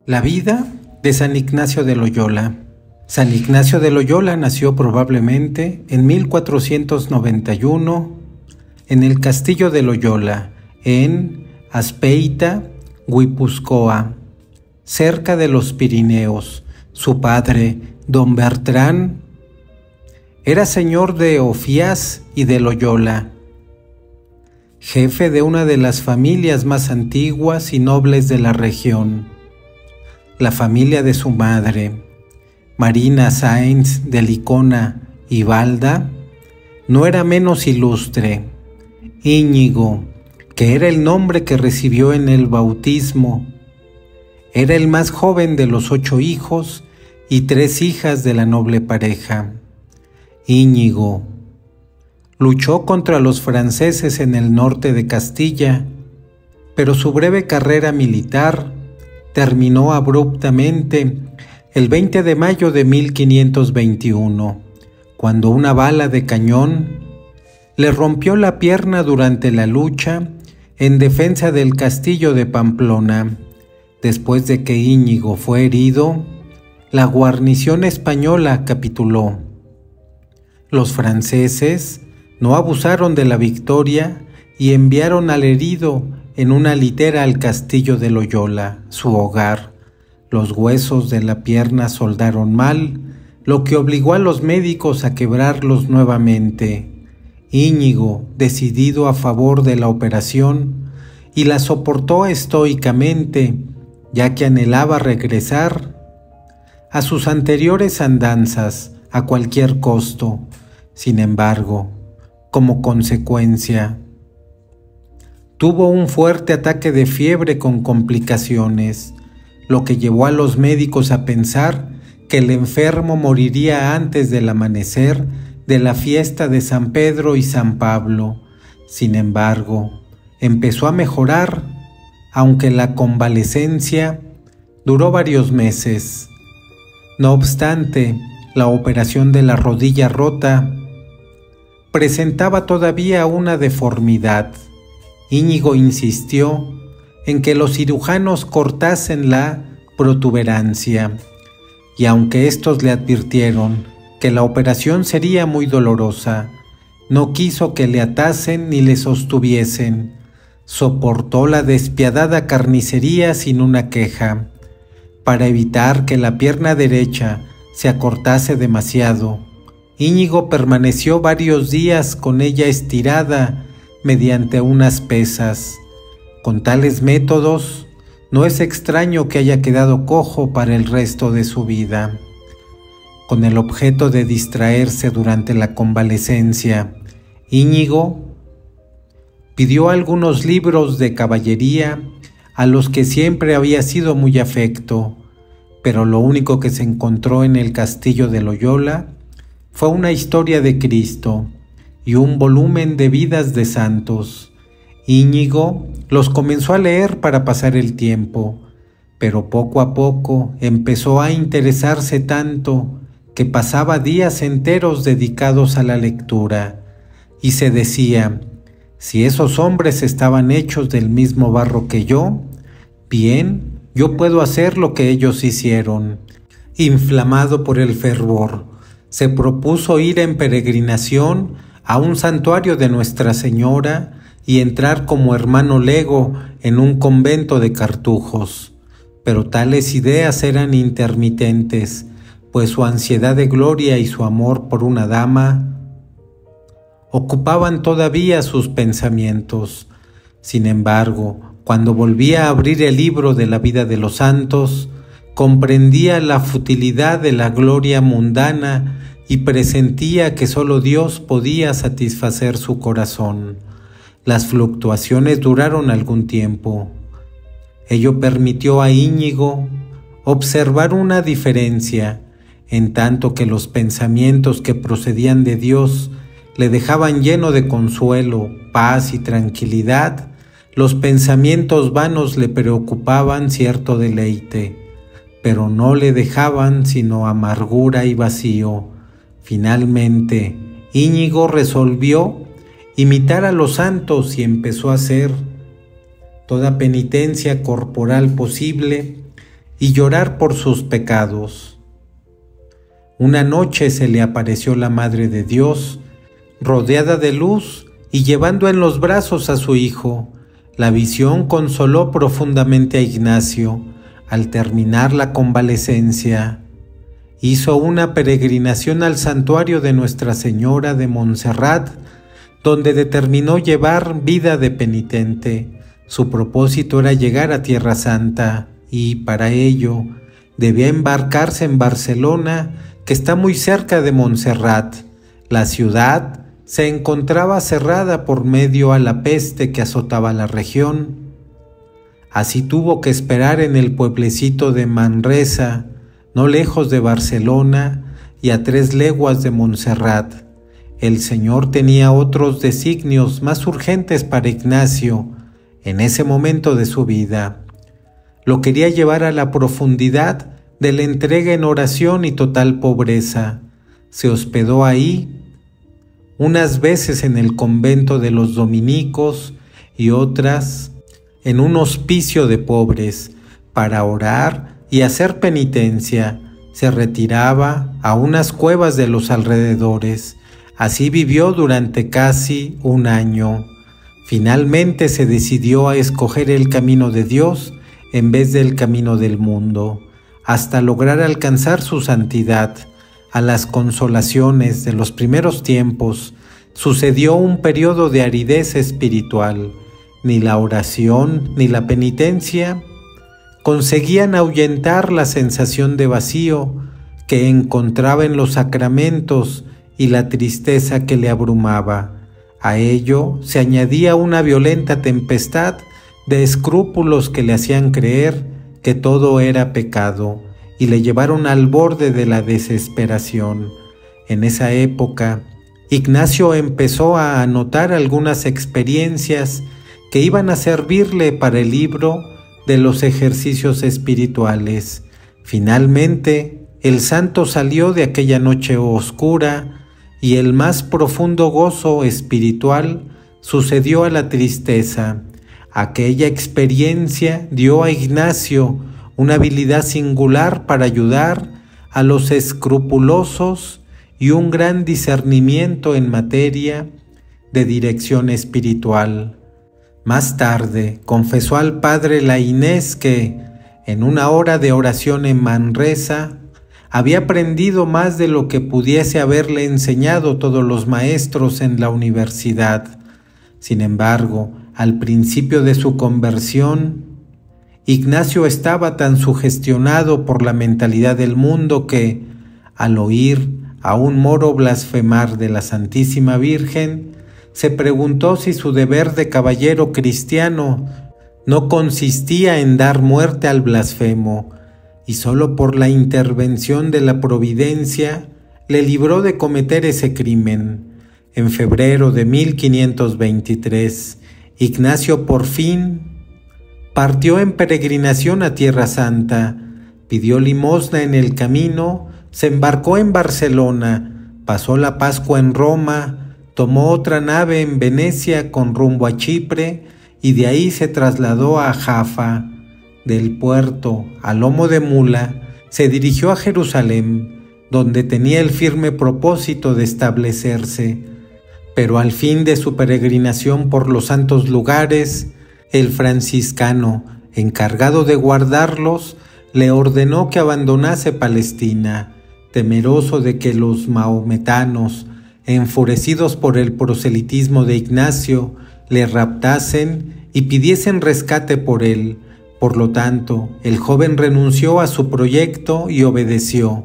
La vida de San Ignacio de Loyola. San Ignacio de Loyola nació probablemente en 1491 en el castillo de Loyola, en Azpeitia, Guipúzcoa, cerca de los Pirineos. Su padre, don Bertrán, era señor de Ofiás y de Loyola, jefe de una de las familias más antiguas y nobles de la región. La familia de su madre, Marina Sáenz de Licona y Balda, no era menos ilustre. Íñigo, que era el nombre que recibió en el bautismo, era el más joven de los 8 hijos y 3 hijas de la noble pareja. Íñigo luchó contra los franceses en el norte de Castilla, pero su breve carrera militar terminó abruptamente el 20 de mayo de 1521, cuando una bala de cañón le rompió la pierna durante la lucha en defensa del castillo de Pamplona. Después de que Íñigo fue herido, la guarnición española capituló. Los franceses no abusaron de la victoria y enviaron al herido en una litera al castillo de Loyola, su hogar. Los huesos de la pierna soldaron mal, lo que obligó a los médicos a quebrarlos nuevamente. Íñigo, decidido a favor de la operación, y la soportó estoicamente, ya que anhelaba regresar a sus anteriores andanzas a cualquier costo. Sin embargo, como consecuencia, tuvo un fuerte ataque de fiebre con complicaciones, lo que llevó a los médicos a pensar que el enfermo moriría antes del amanecer de la fiesta de San Pedro y San Pablo. Sin embargo, empezó a mejorar, aunque la convalecencia duró varios meses. No obstante, la operación de la rodilla rota presentaba todavía una deformidad. Íñigo insistió en que los cirujanos cortasen la protuberancia, y aunque estos le advirtieron que la operación sería muy dolorosa, no quiso que le atasen ni le sostuviesen. Soportó la despiadada carnicería sin una queja. Para evitar que la pierna derecha se acortase demasiado, Íñigo permaneció varios días con ella estirada mediante unas pesas. Con tales métodos, no es extraño que haya quedado cojo para el resto de su vida. Con el objeto de distraerse durante la convalecencia, Íñigo pidió algunos libros de caballería a los que siempre había sido muy afecto, pero lo único que se encontró en el castillo de Loyola fue una historia de Cristo y un volumen de vidas de santos. Íñigo los comenzó a leer para pasar el tiempo, pero poco a poco empezó a interesarse tanto que pasaba días enteros dedicados a la lectura, y se decía: si esos hombres estaban hechos del mismo barro que yo, bien, yo puedo hacer lo que ellos hicieron. Inflamado por el fervor, se propuso ir en peregrinación a un santuario de Nuestra Señora y entrar como hermano lego en un convento de cartujos. Pero tales ideas eran intermitentes, pues su ansiedad de gloria y su amor por una dama ocupaban todavía sus pensamientos. Sin embargo, cuando volvía a abrir el libro de la vida de los santos, comprendía la futilidad de la gloria mundana y presentía que solo Dios podía satisfacer su corazón. Las fluctuaciones duraron algún tiempo. Ello permitió a Íñigo observar una diferencia, en tanto que los pensamientos que procedían de Dios le dejaban lleno de consuelo, paz y tranquilidad. Los pensamientos vanos le preocupaban cierto deleite, pero no le dejaban sino amargura y vacío. Finalmente, Íñigo resolvió imitar a los santos y empezó a hacer toda penitencia corporal posible y llorar por sus pecados. Una noche se le apareció la Madre de Dios, rodeada de luz y llevando en los brazos a su hijo. La visión consoló profundamente a Ignacio. Al terminar la convalecencia, hizo una peregrinación al santuario de Nuestra Señora de Montserrat, donde determinó llevar vida de penitente. Su propósito era llegar a Tierra Santa y, para ello, debía embarcarse en Barcelona, que está muy cerca de Montserrat. La ciudad se encontraba cerrada por medio a la peste que azotaba la región. Así tuvo que esperar en el pueblecito de Manresa, no lejos de Barcelona y a 3 leguas de Montserrat. El Señor tenía otros designios más urgentes para Ignacio en ese momento de su vida. Lo quería llevar a la profundidad de la entrega en oración y total pobreza. Se hospedó ahí unas veces en el convento de los dominicos y otras en un hospicio de pobres. Para orar y hacer penitencia, se retiraba a unas cuevas de los alrededores. Así vivió durante casi un año. Finalmente se decidió a escoger el camino de Dios en vez del camino del mundo, hasta lograr alcanzar su santidad. A las consolaciones de los primeros tiempos sucedió un periodo de aridez espiritual. Ni la oración ni la penitencia conseguían ahuyentar la sensación de vacío que encontraba en los sacramentos y la tristeza que le abrumaba. A ello se añadía una violenta tempestad de escrúpulos que le hacían creer que todo era pecado y le llevaron al borde de la desesperación. En esa época, Ignacio empezó a anotar algunas experiencias que iban a servirle para el libro de los ejercicios espirituales. Finalmente, el santo salió de aquella noche oscura y el más profundo gozo espiritual sucedió a la tristeza. Aquella experiencia dio a Ignacio una habilidad singular para ayudar a los escrupulosos y un gran discernimiento en materia de dirección espiritual. Más tarde confesó al padre Lainés que, en una hora de oración en Manresa, había aprendido más de lo que pudiese haberle enseñado todos los maestros en la universidad. Sin embargo, al principio de su conversión, Ignacio estaba tan sugestionado por la mentalidad del mundo que, al oír a un moro blasfemar de la Santísima Virgen, se preguntó si su deber de caballero cristiano no consistía en dar muerte al blasfemo, y solo por la intervención de la providencia le libró de cometer ese crimen. En febrero de 1523, Ignacio por fin partió en peregrinación a Tierra Santa, pidió limosna en el camino, se embarcó en Barcelona, pasó la Pascua en Roma, tomó otra nave en Venecia con rumbo a Chipre y de ahí se trasladó a Jaffa. Del puerto, a lomo de mula, se dirigió a Jerusalén, donde tenía el firme propósito de establecerse. Pero al fin de su peregrinación por los santos lugares, el franciscano, encargado de guardarlos, le ordenó que abandonase Palestina, temeroso de que los mahometanos, enfurecidos por el proselitismo de Ignacio, le raptasen y pidiesen rescate por él. Por lo tanto, el joven renunció a su proyecto y obedeció,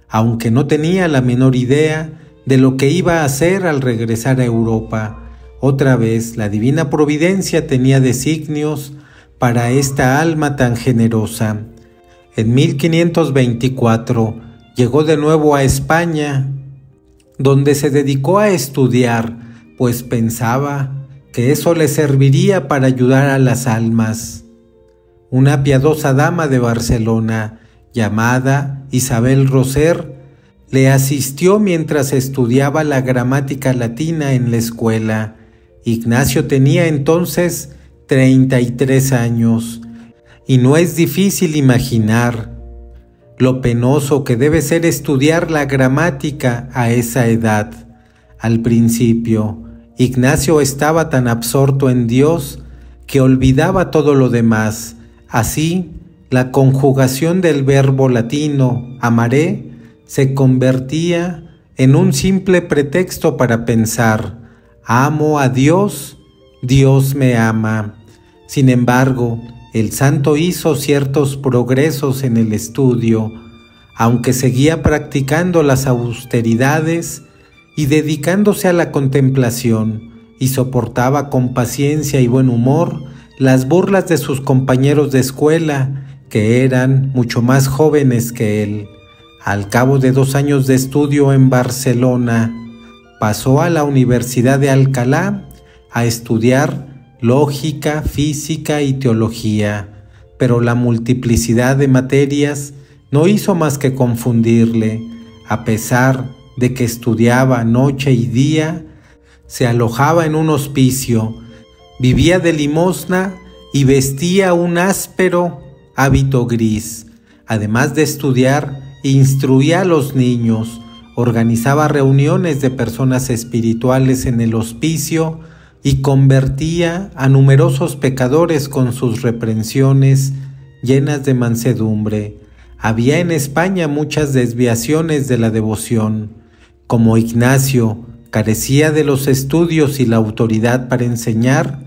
aunque no tenía la menor idea de lo que iba a hacer al regresar a Europa. Otra vez, la divina providencia tenía designios para esta alma tan generosa. En 1524 llegó de nuevo a España, donde se dedicó a estudiar, pues pensaba que eso le serviría para ayudar a las almas. Una piadosa dama de Barcelona, llamada Isabel Roser, le asistió mientras estudiaba la gramática latina en la escuela. Ignacio tenía entonces 33 años y no es difícil imaginar lo penoso que debe ser estudiar la gramática a esa edad. Al principio, Ignacio estaba tan absorto en Dios que olvidaba todo lo demás. Así, la conjugación del verbo latino amaré se convertía en un simple pretexto para pensar: amo a Dios, Dios me ama. Sin embargo, el santo hizo ciertos progresos en el estudio, aunque seguía practicando las austeridades y dedicándose a la contemplación, y soportaba con paciencia y buen humor las burlas de sus compañeros de escuela, que eran mucho más jóvenes que él. Al cabo de 2 años de estudio en Barcelona, pasó a la Universidad de Alcalá a estudiar lógica, física y teología, pero la multiplicidad de materias no hizo más que confundirle. A pesar de que estudiaba noche y día, se alojaba en un hospicio, vivía de limosna y vestía un áspero hábito gris. Además de estudiar, instruía a los niños, organizaba reuniones de personas espirituales en el hospicio y convertía a numerosos pecadores con sus reprensiones llenas de mansedumbre. Había en España muchas desviaciones de la devoción. Como Ignacio carecía de los estudios y la autoridad para enseñar,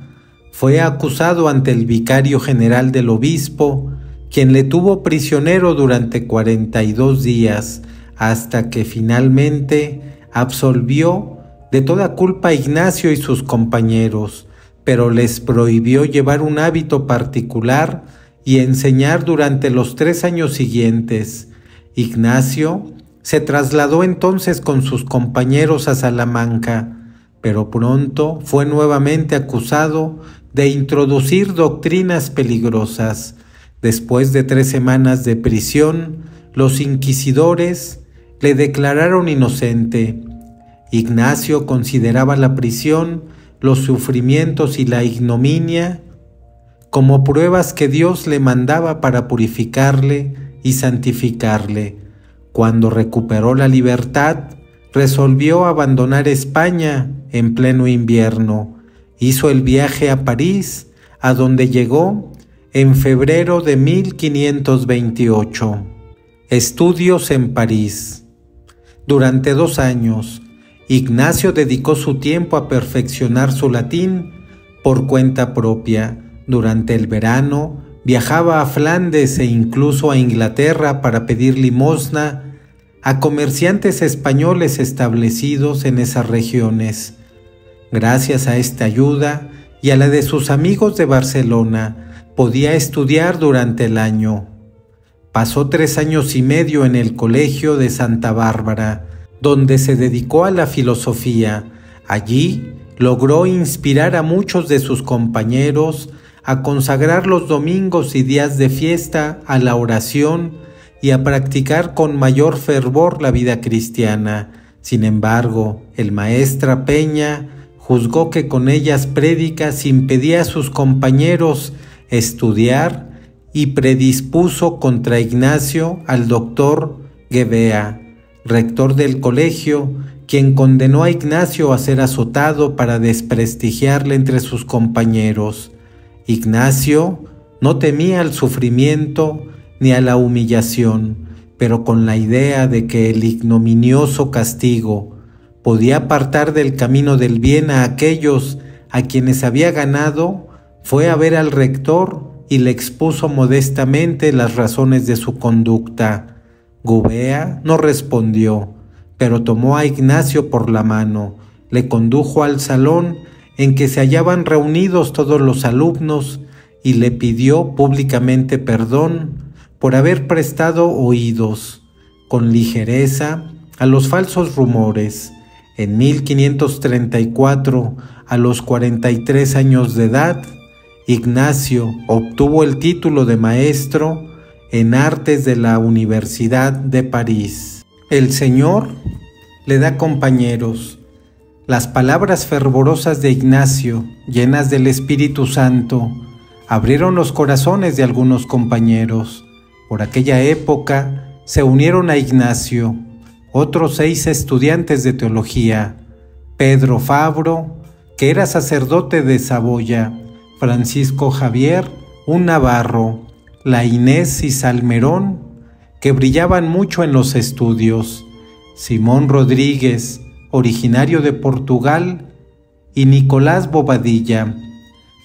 fue acusado ante el vicario general del obispo, quien le tuvo prisionero durante 42 días, hasta que finalmente absolvió de toda culpa a Ignacio y sus compañeros, pero les prohibió llevar un hábito particular y enseñar durante los 3 años siguientes. Ignacio se trasladó entonces con sus compañeros a Salamanca, pero pronto fue nuevamente acusado de introducir doctrinas peligrosas. Después de 3 semanas de prisión, los inquisidores le declararon inocente. Ignacio consideraba la prisión, los sufrimientos y la ignominia como pruebas que Dios le mandaba para purificarle y santificarle. Cuando recuperó la libertad, resolvió abandonar España en pleno invierno. Hizo el viaje a París, a donde llegó en febrero de 1528. Estudios en París. Durante 2 años, Ignacio dedicó su tiempo a perfeccionar su latín por cuenta propia. Durante el verano, viajaba a Flandes e incluso a Inglaterra para pedir limosna a comerciantes españoles establecidos en esas regiones. Gracias a esta ayuda y a la de sus amigos de Barcelona, podía estudiar durante el año. Pasó 3 años y medio en el Colegio de Santa Bárbara, donde se dedicó a la filosofía. Allí logró inspirar a muchos de sus compañeros a consagrar los domingos y días de fiesta a la oración y a practicar con mayor fervor la vida cristiana. Sin embargo, el maestra Peña juzgó que con ellas prédicas impedía a sus compañeros estudiar y predispuso contra Ignacio al doctor Guevea, rector del colegio, quien condenó a Ignacio a ser azotado para desprestigiarle entre sus compañeros. Ignacio no temía al sufrimiento ni a la humillación, pero con la idea de que el ignominioso castigo podía apartar del camino del bien a aquellos a quienes había ganado, fue a ver al rector y le expuso modestamente las razones de su conducta. Gubea no respondió, pero tomó a Ignacio por la mano, le condujo al salón en que se hallaban reunidos todos los alumnos y le pidió públicamente perdón por haber prestado oídos con ligereza a los falsos rumores. En 1534, a los 43 años de edad, Ignacio obtuvo el título de maestro en artes de la Universidad de París. El Señor le da compañeros. Las palabras fervorosas de Ignacio, llenas del Espíritu Santo, abrieron los corazones de algunos compañeros. Por aquella época se unieron a Ignacio otros 6 estudiantes de teología: Pedro Fabro, que era sacerdote de Saboya; Francisco Javier, un navarro; la Inés y Salmerón, que brillaban mucho en los estudios; Simón Rodríguez, originario de Portugal; y Nicolás Bobadilla.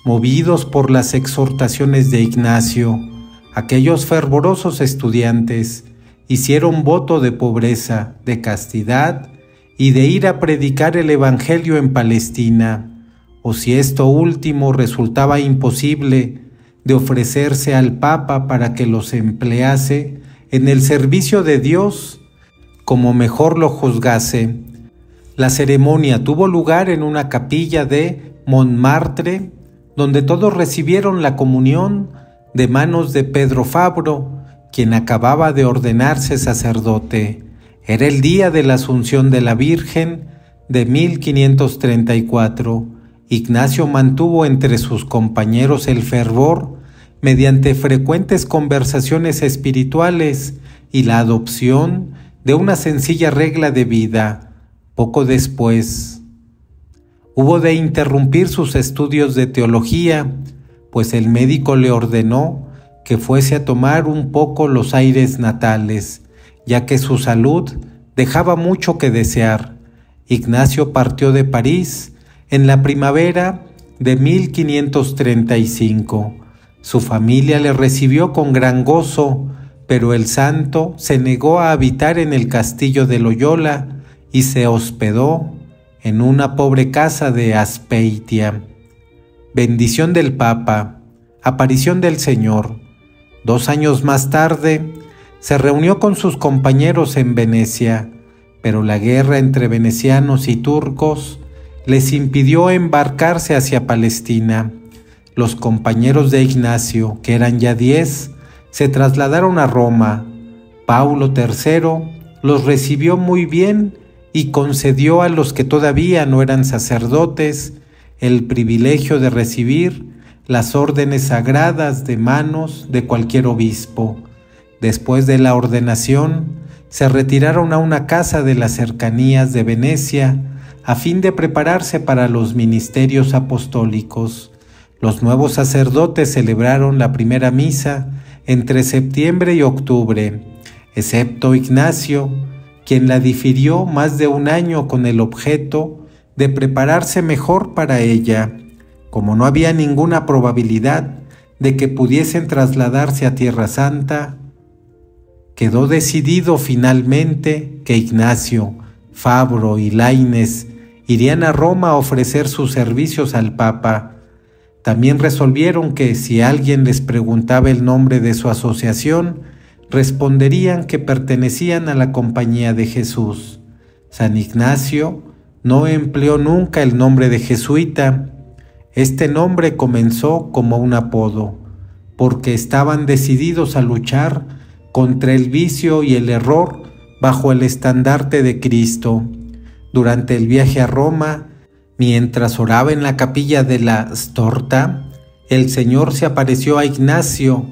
Movidos por las exhortaciones de Ignacio, aquellos fervorosos estudiantes hicieron voto de pobreza, de castidad y de ir a predicar el Evangelio en Palestina, o si esto último resultaba imposible, de ofrecerse al Papa para que los emplease en el servicio de Dios como mejor lo juzgase. La ceremonia tuvo lugar en una capilla de Montmartre, donde todos recibieron la comunión de manos de Pedro Fabro, quien acababa de ordenarse sacerdote. Era el día de la Asunción de la Virgen de 1534. Ignacio mantuvo entre sus compañeros el fervor mediante frecuentes conversaciones espirituales y la adopción de una sencilla regla de vida. Poco después, hubo de interrumpir sus estudios de teología, pues el médico le ordenó que fuese a tomar un poco los aires natales, ya que su salud dejaba mucho que desear. Ignacio partió de París en la primavera de 1535. Su familia le recibió con gran gozo, pero el santo se negó a habitar en el castillo de Loyola y se hospedó en una pobre casa de Azpeitia. Bendición del Papa, aparición del Señor. 2 años más tarde, se reunió con sus compañeros en Venecia, pero la guerra entre venecianos y turcos les impidió embarcarse hacia Palestina. Los compañeros de Ignacio, que eran ya 10, se trasladaron a Roma. Paulo III los recibió muy bien y concedió a los que todavía no eran sacerdotes el privilegio de recibir las órdenes sagradas de manos de cualquier obispo. Después de la ordenación, se retiraron a una casa de las cercanías de Venecia a fin de prepararse para los ministerios apostólicos. Los nuevos sacerdotes celebraron la primera misa entre septiembre y octubre, excepto Ignacio, quien la difirió más de 1 año con el objeto de prepararse mejor para ella. Como no había ninguna probabilidad de que pudiesen trasladarse a Tierra Santa, quedó decidido finalmente que Ignacio, Fabro y Laínez irían a Roma a ofrecer sus servicios al Papa. También resolvieron que si alguien les preguntaba el nombre de su asociación, responderían que pertenecían a la Compañía de Jesús. San Ignacio no empleó nunca el nombre de jesuita. Este nombre comenzó como un apodo, porque estaban decididos a luchar contra el vicio y el error bajo el estandarte de Cristo. Durante el viaje a Roma, mientras oraba en la capilla de la Storta, el Señor se apareció a Ignacio,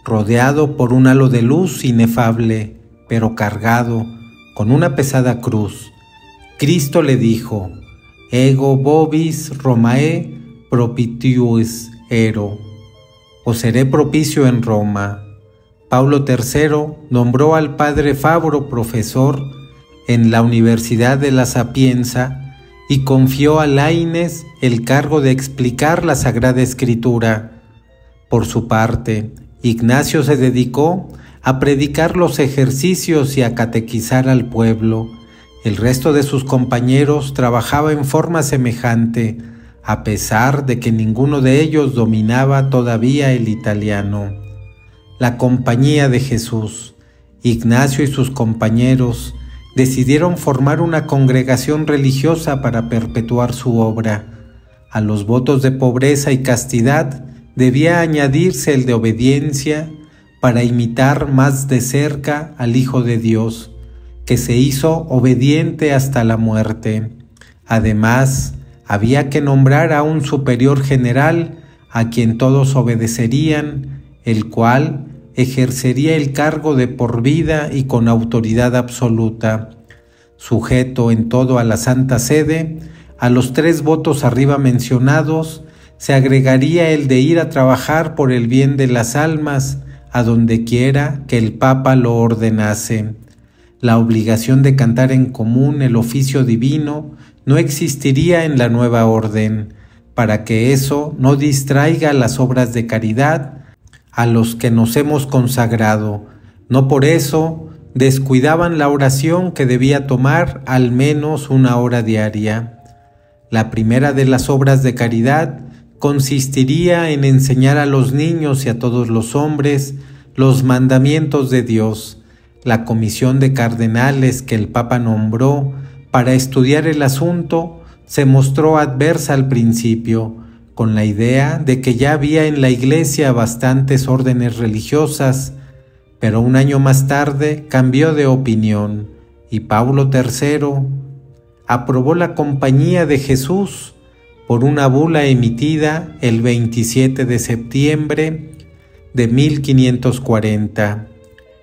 rodeado por un halo de luz inefable, pero cargado con una pesada cruz. Cristo le dijo: «Ego vobis Romae propitius ero», «Os seré propicio en Roma». Paulo III nombró al padre Fabro profesor en la Universidad de la Sapienza y confió a Laínez el cargo de explicar la Sagrada Escritura. Por su parte, Ignacio se dedicó a predicar los ejercicios y a catequizar al pueblo. El resto de sus compañeros trabajaba en forma semejante, a pesar de que ninguno de ellos dominaba todavía el italiano. La Compañía de Jesús. Ignacio y sus compañeros decidieron formar una congregación religiosa para perpetuar su obra. A los votos de pobreza y castidad debía añadirse el de obediencia para imitar más de cerca al Hijo de Dios, que se hizo obediente hasta la muerte. Además, había que nombrar a un superior general a quien todos obedecerían, el cual ejercería el cargo de por vida y con autoridad absoluta, sujeto en todo a la Santa Sede. A los 3 votos arriba mencionados se agregaría el de ir a trabajar por el bien de las almas a donde quiera que el Papa lo ordenase. La obligación de cantar en común el oficio divino no existiría en la nueva orden, para que eso no distraiga las obras de caridad a los que nos hemos consagrado. No por eso descuidaban la oración, que debía tomar al menos 1 hora diaria. La primera de las obras de caridad consistiría en enseñar a los niños y a todos los hombres los mandamientos de Dios. La comisión de cardenales que el Papa nombró para estudiar el asunto se mostró adversa al principio, con la idea de que ya había en la Iglesia bastantes órdenes religiosas, pero 1 año más tarde cambió de opinión y Paulo III aprobó la Compañía de Jesús por una bula emitida el 27 de septiembre de 1540.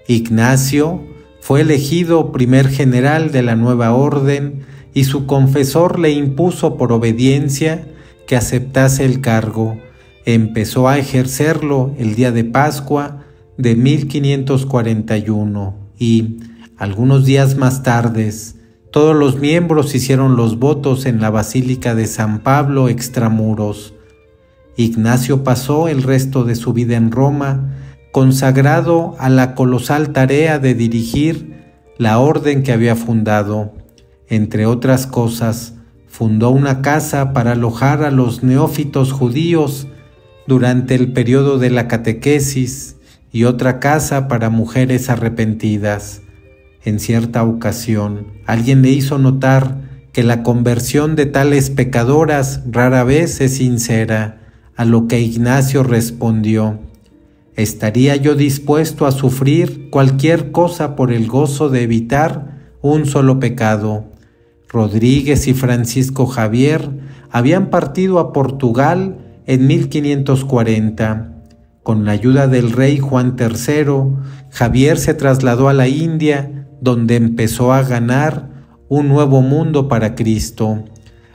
Ignacio fue elegido primer general de la nueva orden y su confesor le impuso por obediencia que aceptase el cargo. Empezó a ejercerlo el día de Pascua de 1541 y, algunos días más tarde, todos los miembros hicieron los votos en la Basílica de San Pablo extramuros. Ignacio pasó el resto de su vida en Roma, consagrado a la colosal tarea de dirigir la orden que había fundado. Entre otras cosas, fundó una casa para alojar a los neófitos judíos durante el periodo de la catequesis y otra casa para mujeres arrepentidas. En cierta ocasión, alguien le hizo notar que la conversión de tales pecadoras rara vez es sincera, a lo que Ignacio respondió: ¿estaría yo dispuesto a sufrir cualquier cosa por el gozo de evitar un solo pecado? Rodríguez y Francisco Javier habían partido a Portugal en 1540. Con la ayuda del rey Juan III, Javier se trasladó a la India, donde empezó a ganar un nuevo mundo para Cristo.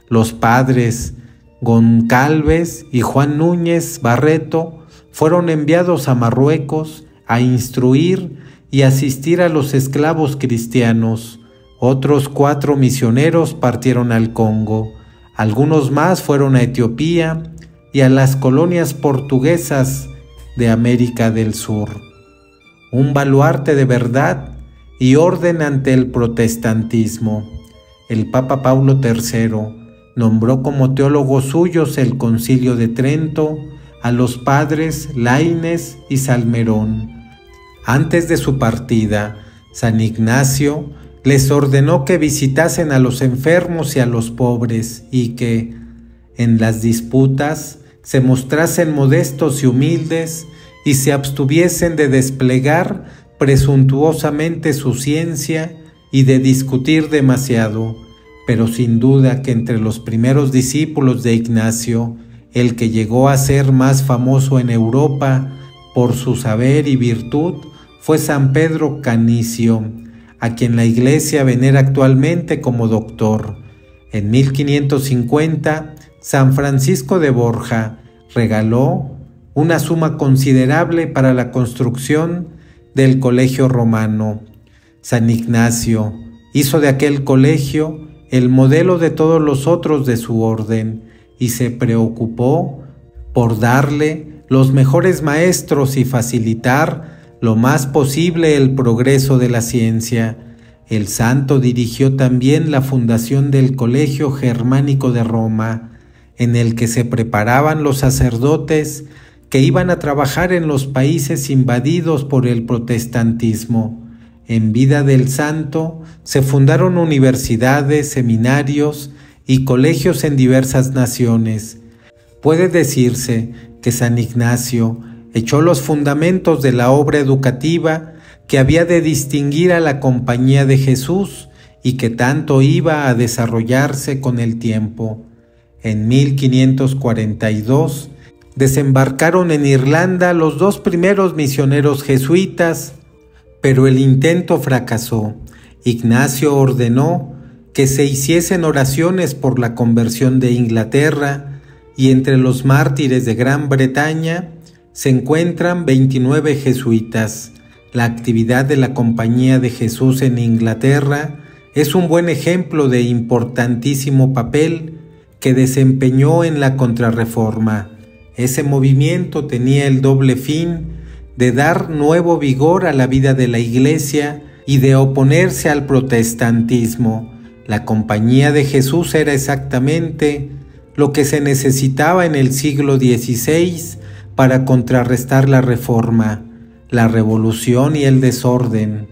Los padres Goncalves y Juan Núñez Barreto fueron enviados a Marruecos a instruir y asistir a los esclavos cristianos. Otros 4 misioneros partieron al Congo. Algunos más fueron a Etiopía y a las colonias portuguesas de América del Sur. Un baluarte de verdad y orden ante el protestantismo. El Papa Paulo III nombró como teólogos suyos el Concilio de Trento a los padres Laínez y Salmerón. Antes de su partida, San Ignacio les ordenó que visitasen a los enfermos y a los pobres y que, en las disputas, se mostrasen modestos y humildes y se abstuviesen de desplegar presuntuosamente su ciencia y de discutir demasiado. Pero sin duda que entre los primeros discípulos de Ignacio, el que llegó a ser más famoso en Europa por su saber y virtud fue San Pedro Canicio, a quien la Iglesia venera actualmente como doctor. En 1550, San Francisco de Borja regaló una suma considerable para la construcción del Colegio Romano. San Ignacio hizo de aquel colegio el modelo de todos los otros de su orden y se preocupó por darle los mejores maestros y facilitar lo más posible el progreso de la ciencia. El santo dirigió también la fundación del Colegio Germánico de Roma, en el que se preparaban los sacerdotes que iban a trabajar en los países invadidos por el protestantismo. En vida del santo se fundaron universidades, seminarios y colegios en diversas naciones. Puede decirse que San Ignacio echó los fundamentos de la obra educativa que había de distinguir a la Compañía de Jesús y que tanto iba a desarrollarse con el tiempo. En 1542, Desembarcaron en Irlanda los 2 primeros misioneros jesuitas, pero el intento fracasó. Ignacio ordenó que se hiciesen oraciones por la conversión de Inglaterra, y entre los mártires de Gran Bretaña se encuentran 29 jesuitas. La actividad de la Compañía de Jesús en Inglaterra es un buen ejemplo de importantísimo papel que desempeñó en la Contrarreforma. Ese movimiento tenía el doble fin de dar nuevo vigor a la vida de la Iglesia y de oponerse al protestantismo. La Compañía de Jesús era exactamente lo que se necesitaba en el siglo XVI para contrarrestar la Reforma, la revolución y el desorden.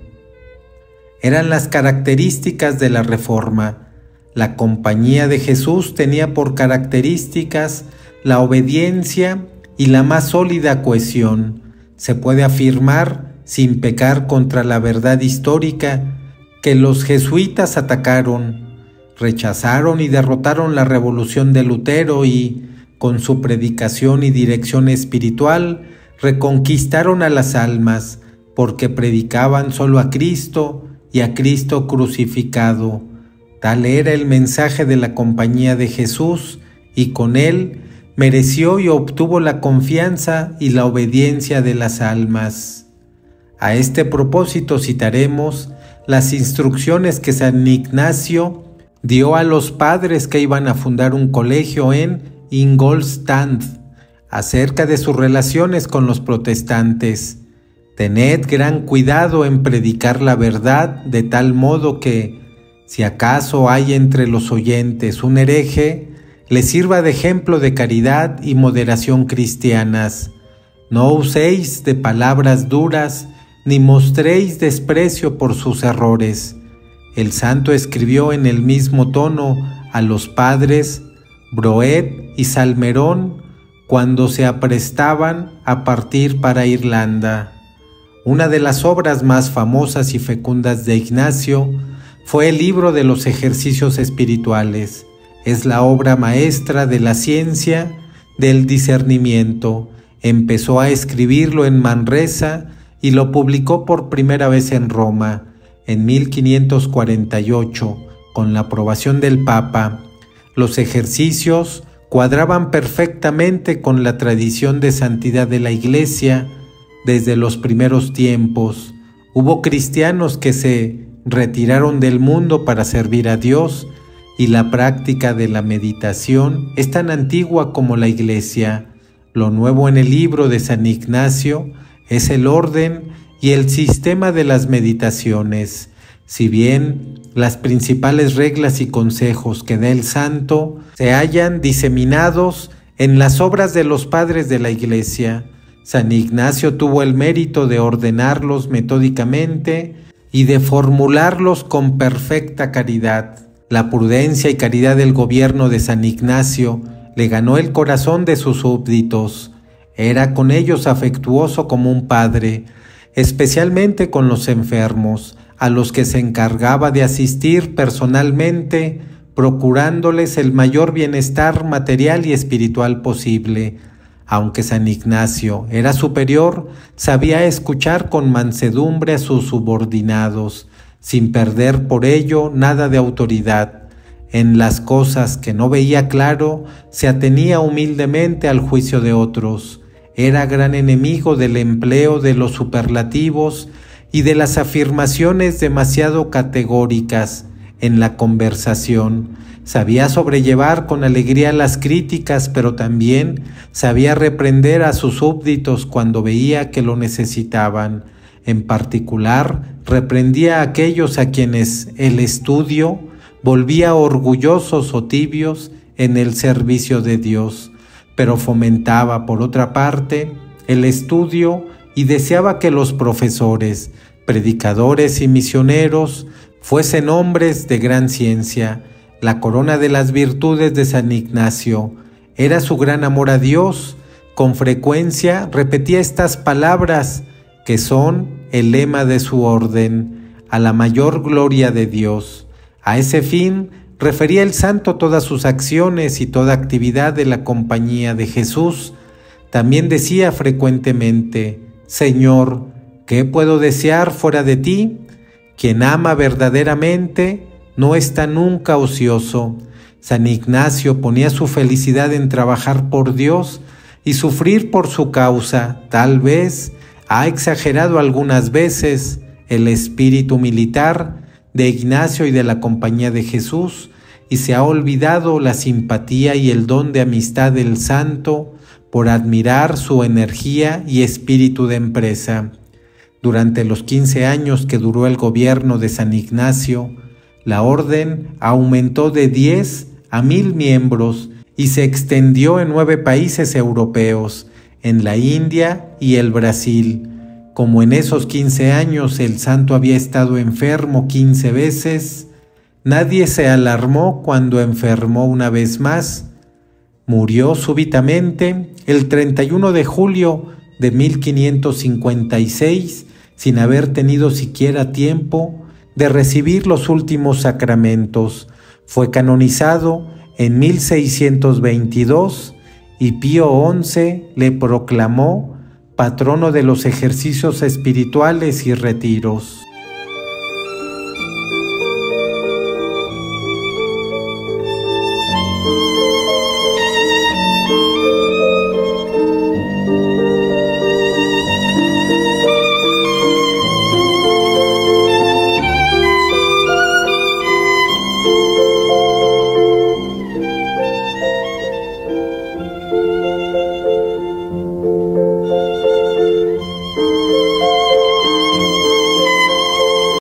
Eran las características de la Reforma. La Compañía de Jesús tenía por características la obediencia y la más sólida cohesión. Se puede afirmar, sin pecar contra la verdad histórica, que los jesuitas atacaron, rechazaron y derrotaron la revolución de Lutero y, con su predicación y dirección espiritual, reconquistaron a las almas, porque predicaban solo a Cristo y a Cristo crucificado. Tal era el mensaje de la Compañía de Jesús, y con él mereció y obtuvo la confianza y la obediencia de las almas. A este propósito citaremos las instrucciones que San Ignacio dio a los padres que iban a fundar un colegio en Ingolstadt acerca de sus relaciones con los protestantes. Tened gran cuidado en predicar la verdad de tal modo que, si acaso hay entre los oyentes un hereje, les sirva de ejemplo de caridad y moderación cristianas. No uséis de palabras duras, ni mostréis desprecio por sus errores. El santo escribió en el mismo tono a los padres Broet y Salmerón cuando se aprestaban a partir para Irlanda. Una de las obras más famosas y fecundas de Ignacio fue el libro de los ejercicios espirituales. Es la obra maestra de la ciencia del discernimiento. Empezó a escribirlo en Manresa y lo publicó por primera vez en Roma, en 1548, con la aprobación del Papa. Los ejercicios cuadraban perfectamente con la tradición de santidad de la Iglesia desde los primeros tiempos. Hubo cristianos que se retiraron del mundo para servir a Dios, y la práctica de la meditación es tan antigua como la Iglesia. Lo nuevo en el libro de San Ignacio es el orden y el sistema de las meditaciones. Si bien las principales reglas y consejos que da el santo se hallan diseminados en las obras de los padres de la Iglesia, San Ignacio tuvo el mérito de ordenarlos metódicamente y de formularlos con perfecta caridad. La prudencia y caridad del gobierno de San Ignacio le ganó el corazón de sus súbditos. Era con ellos afectuoso como un padre, especialmente con los enfermos, a los que se encargaba de asistir personalmente, procurándoles el mayor bienestar material y espiritual posible. Aunque San Ignacio era superior, sabía escuchar con mansedumbre a sus subordinados, sin perder por ello nada de autoridad. En las cosas que no veía claro, se atenía humildemente al juicio de otros. Era gran enemigo del empleo de los superlativos y de las afirmaciones demasiado categóricas en la conversación. Sabía sobrellevar con alegría las críticas, pero también sabía reprender a sus súbditos cuando veía que lo necesitaban. En particular, reprendía a aquellos a quienes el estudio volvía orgullosos o tibios en el servicio de Dios, pero fomentaba, por otra parte, el estudio y deseaba que los profesores, predicadores y misioneros fuesen hombres de gran ciencia. La corona de las virtudes de San Ignacio era su gran amor a Dios. Con frecuencia repetía estas palabras que son el lema de su orden: a la mayor gloria de Dios. A ese fin refería el santo todas sus acciones y toda actividad de la Compañía de Jesús, También decía frecuentemente: Señor, ¿qué puedo desear fuera de ti? Quien ama verdaderamente no está nunca ocioso. San Ignacio ponía su felicidad en trabajar por Dios y sufrir por su causa. Tal vez ha exagerado algunas veces el espíritu militar de Ignacio y de la Compañía de Jesús, y se ha olvidado la simpatía y el don de amistad del santo por admirar su energía y espíritu de empresa. Durante los 15 años que duró el gobierno de San Ignacio, la orden aumentó de 10 a 1000 miembros y se extendió en 9 países europeos, en la India y el Brasil. Como en esos 15 años el santo había estado enfermo 15 veces, nadie se alarmó cuando enfermó una vez más. Murió súbitamente el 31 de julio de 1556, sin haber tenido siquiera tiempo de recibir los últimos sacramentos. Fue canonizado en 1622 y Pío XI le proclamó patrono de los ejercicios espirituales y retiros.